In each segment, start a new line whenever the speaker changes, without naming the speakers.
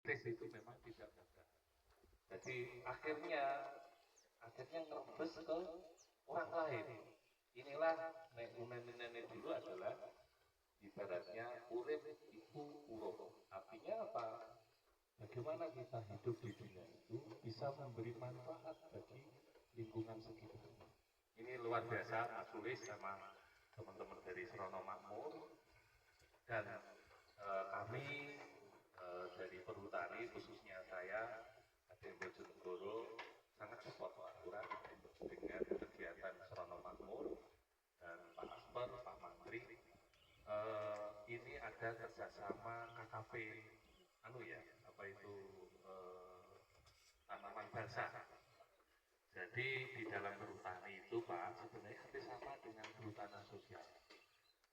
tes itu memang tidak mudah. Jadi akhirnya ngerebes ke orang lain. Inilah nek nenek dulu adalah ibaratnya urip iku urip. Artinya apa? Bagaimana kita hidup di dunia itu bisa memberi manfaat bagi lingkungan sekitar. Ini luar biasa Mas Sulis sama teman-teman dari Serono Makmur dan kami dari Perhutani khususnya saya Adik Bojonegoro sangat support Pak Lurah dengan kegiatan Serono Makmur dan Pak Asper, Pak Menteri. Ini ada kerjasama KKP tanaman basah. Jadi di dalam perhutani itu Pak sebenarnya hampir sama dengan perhutanan sosial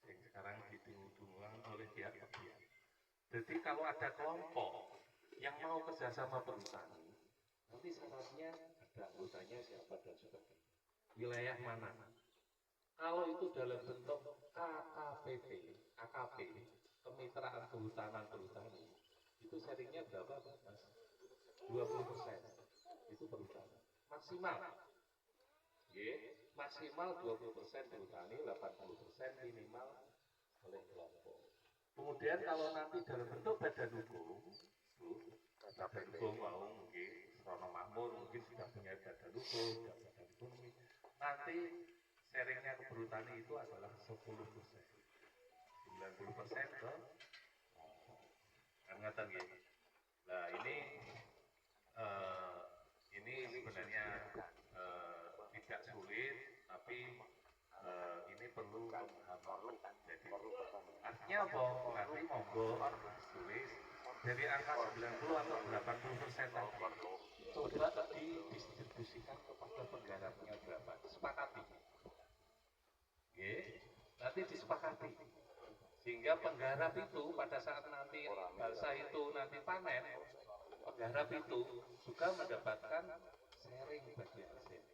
yang sekarang didukung oleh pihak ketiga. Jadi kalau ada kelompok yang mau kerjasama perhutani, nanti syaratnya ada anggotanya siapa dan sebagainya. Wilayah mana? Kalau itu dalam bentuk KKPP, AKP, kemitraan kehutanan perhutani, itu sharingnya berapa Mas? 20%. Itu perhutani. Maksimal. Maksimal 20% perhutani, 80% minimal oleh kelompok. Kemudian kalau nanti dalam bentuk badan hukum, badan hukum mau mungkin Serono Makmur mungkin sudah punya badan hukum, badan ekonomi. Nanti sharingnya ke perhutani itu adalah 10%. 90% ke angkatan gitu. Nah ini sebenarnya tidak sulit, tapi ini perlu pemahaman. Jadi artinya apa? Nanti monggo tulis dari angka 90 atau 80% tadi coba didistribusikan kepada penggarapnya berapa? Disepakati. Nanti disepakati. Sehingga penggarap itu pada saat nanti balsa itu nanti panen, penggarap itu juga mendapatkan sharing bagi hasil.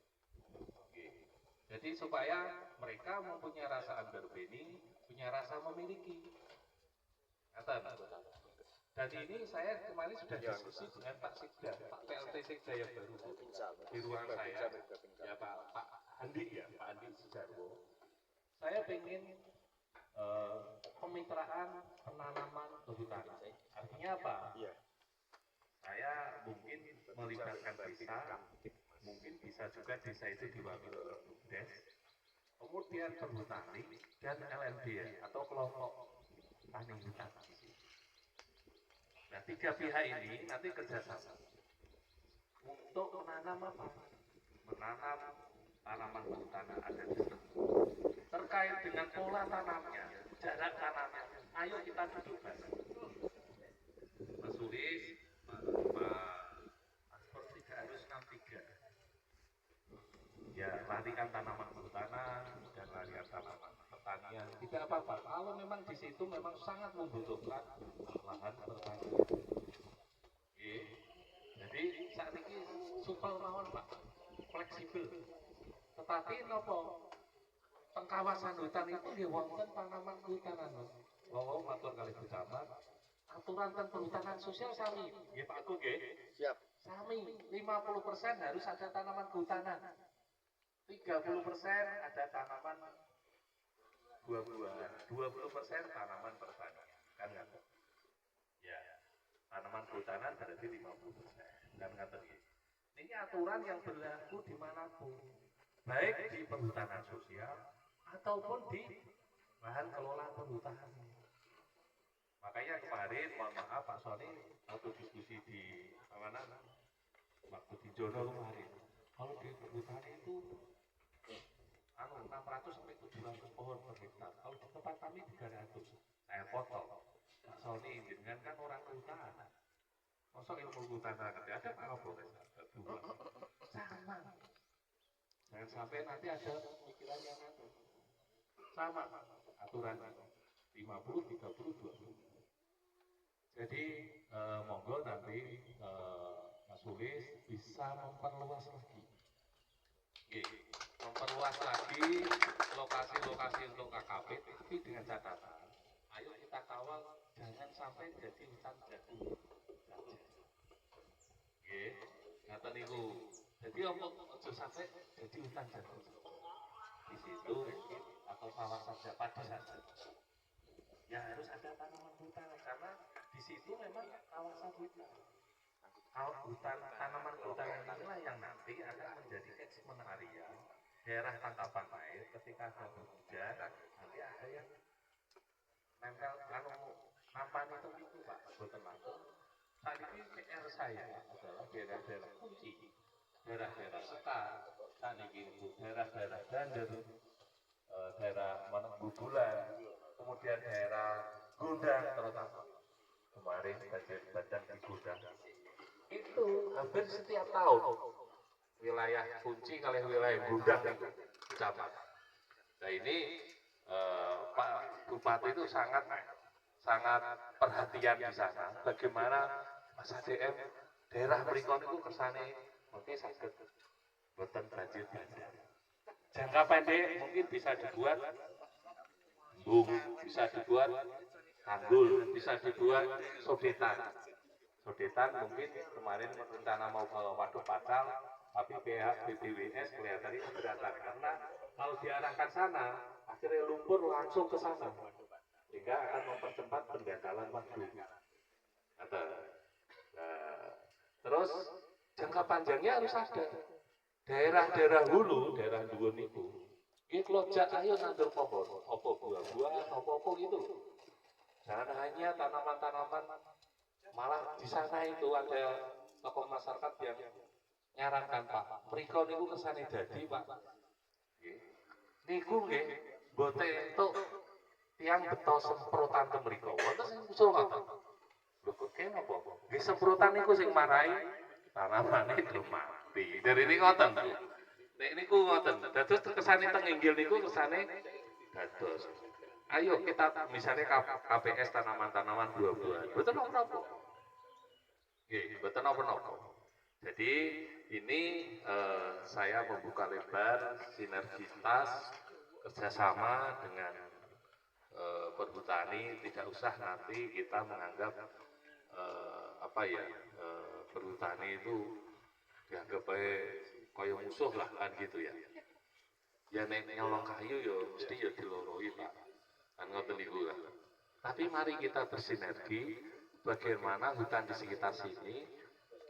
Jadi supaya mereka mempunyai rasa underbeni, punya rasa memiliki. Dan ini saya kemarin sudah diskusi dengan Pak Sikda, Pak PLT Sikda yang baru di ruang saya, ya Pak Andi ya, Pak Andi Sujarwo. Saya ingin kemitraan penanaman perhutanan. Artinya apa? Saya mungkin melibatkan desa, mungkin bisa juga desa itu diwakili oleh BUMDes, kemudian perhutani dan LNB atau kelompok tani hutan. Nah, tiga pihak ini nanti kerjasama untuk menanam apa? Menanam tanaman perhutanan ada di sana. Terkait dengan pola tanamnya, jarak tanamnya, ayo kita duduk bareng. Mas Sulis, Asper tidak harus 63. Ya, larikan tanaman perhutanan dan larikan tanaman pertanian. Tidak apa-apa. Kalau memang di situ memang sangat membutuhkan lahan pertanian. Jadi saat ini supel mawon Pak, fleksibel. Tetapi nopo pengkawasan hutan itu nggih wonten tanaman kehutanan. Wong matur kalih pejabat, aturan tentang perhutanan sosial sami. Nggih Pak Agung nggih. Siap. Sami, 50% harus ada tanaman kehutanan. 30% ada tanaman buah-buahan, 20% tanaman pertanian. Kan nggak? Ya. Tanaman kehutanan berarti 50%. Dan ngaten nggih. Ini aturan yang berlaku dimanapun, baik di perhutanan sosial ataupun di lahan kelola perhutanan. Makanya kemarin, mohon maaf Pak Soni, waktu diskusi di mana? Waktu di Jono kemarin, kalau di perhutanan itu 600 sampai 700 pohon per hektar. Kalau di tempat kami 300. Saya potong. Pak Soni, dengan kan orang hutan. Masa ilmu kehutanan ada Pak Kapolres? Sama. Jangan sampai nanti ada pemikiran yang ada. Sama aturannya 50, 30, 20. Jadi monggo nanti Mas Sulis bisa memperluas lagi. Memperluas lagi lokasi-lokasi untuk KKP, tapi dengan catatan ayo kita kawal jangan sampai jadi hutan jatuh. Jadi ojo sampai jadi hutan jagung di situ atau sawah saja padi saja. Ya harus ada tanaman hutan karena di situ memang kawasan hutan. Kalau hutan tanaman hutan inilah yang nanti akan menjadi catchment area daerah tangkapan air ketika ada hujan nanti ada yang nempel nampan itu Pak boten langsung. Saat ini PR saya adalah daerah-daerah kunci, daerah-daerah sekar, saat ini daerah-daerah Dander, daerah Bubulan, kemudian daerah Gondang terutama kemarin banjir di Gondang itu hampir setiap tahun wilayah kunci kali wilayah Gondang itu kecamatan. Nah ini Pak Bupati itu sangat perhatian di sana. Bagaimana Mas ADM daerah mriko niku kersane mungkin saged boten banjir. Jangka pendek mungkin bisa dibuat embung, bisa dibuat tanggul, bisa dibuat sodetan. Sodetan mungkin kemarin rencana mau ke Waduk Pacal, tapi pihak BPWS kelihatannya keberatan karena kalau diarahkan sana, akhirnya lumpur langsung ke sana, sehingga akan mempercepat pendangkalan waktu. Terus jangka panjangnya harus ada. Daerah-daerah hulu, daerah dhuwur niku, iki klojak ayo nandur pohon, apa buah-buahan, apa gitu. Jangan hanya tanaman-tanaman, malah di sana itu ada tokoh masyarakat yang nyarankan Pak, mriko niku kersane dadi Pak. Niku nggih, mboten entuk tiang beto semprotan te mriko. Wonten sing usul ngoten. Lho kok kenapa? Nggih semprotan niku sing marai tanamane do mati. Dari ini ngoten. Nek niku ngoten. Dados kersane teng inggil niku kersane dados. Ayo kita misalnya KPS tanaman-tanaman buah-buahan. Mboten napa-napa. Nggih, mboten napa-napa. Jadi ini saya membuka lebar sinergitas kerjasama dengan perhutani. Tidak usah nanti kita menganggap perhutani itu dianggap kaya musuh lah kan gitu ya. Ya nek nyolong kayu ya mesti ya diloroi Pak. Kan ngoten niku kan. Tapi mari kita bersinergi bagaimana hutan di sekitar sini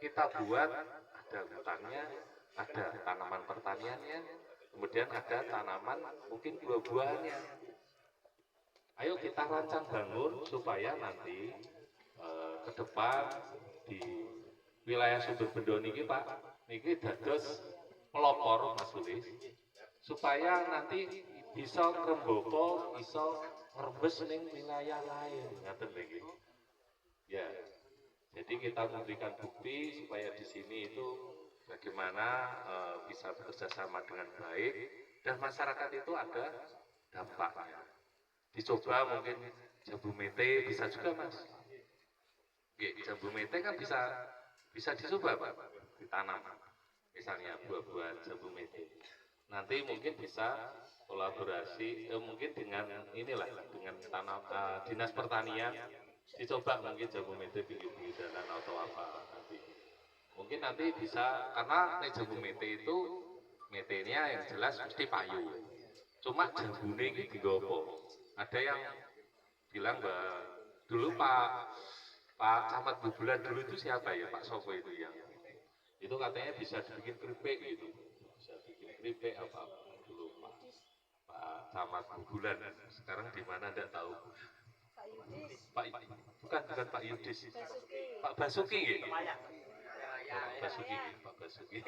kita buat ada hutannya, ada tanaman pertaniannya, kemudian ada tanaman mungkin buah-buahannya. Ayo kita rancang bangun supaya nanti ke depan di wilayah Sumber Bendo niki Pak, niki dados pelopor Mas Sulis, supaya nanti bisa ngrembaka, bisa ngrembes ning wilayah lain, ngaten niki. Ya. Jadi kita memberikan bukti supaya di sini itu bagaimana bisa bekerja sama dengan baik dan masyarakat itu ada dampaknya. Dicoba mungkin jambu mete bisa juga Mas. Jambu mete kan bisa dicoba Pak, ditanam. Misalnya buah-buahan jambu mete. Nanti mungkin bisa kolaborasi mungkin dengan inilah dengan dinas pertanian dicoba mungkin jambu mete pinggir-pinggir jalan atau apa nanti. Mungkin nanti bisa karena jambu mete itu metenya yang jelas mesti payu. Cuma jambune ini digopo. Ada yang bilang dulu Pak Camat Bubulan dulu itu siapa ya Pak Soko itu yang itu katanya bisa dibikin keripik gitu, bisa bikin keripik apa dulu Pak Camat Bubulan. Sekarang di mana tidak tahu. Bukan Pak Yudis, Pak Basuki, Pak Basuki.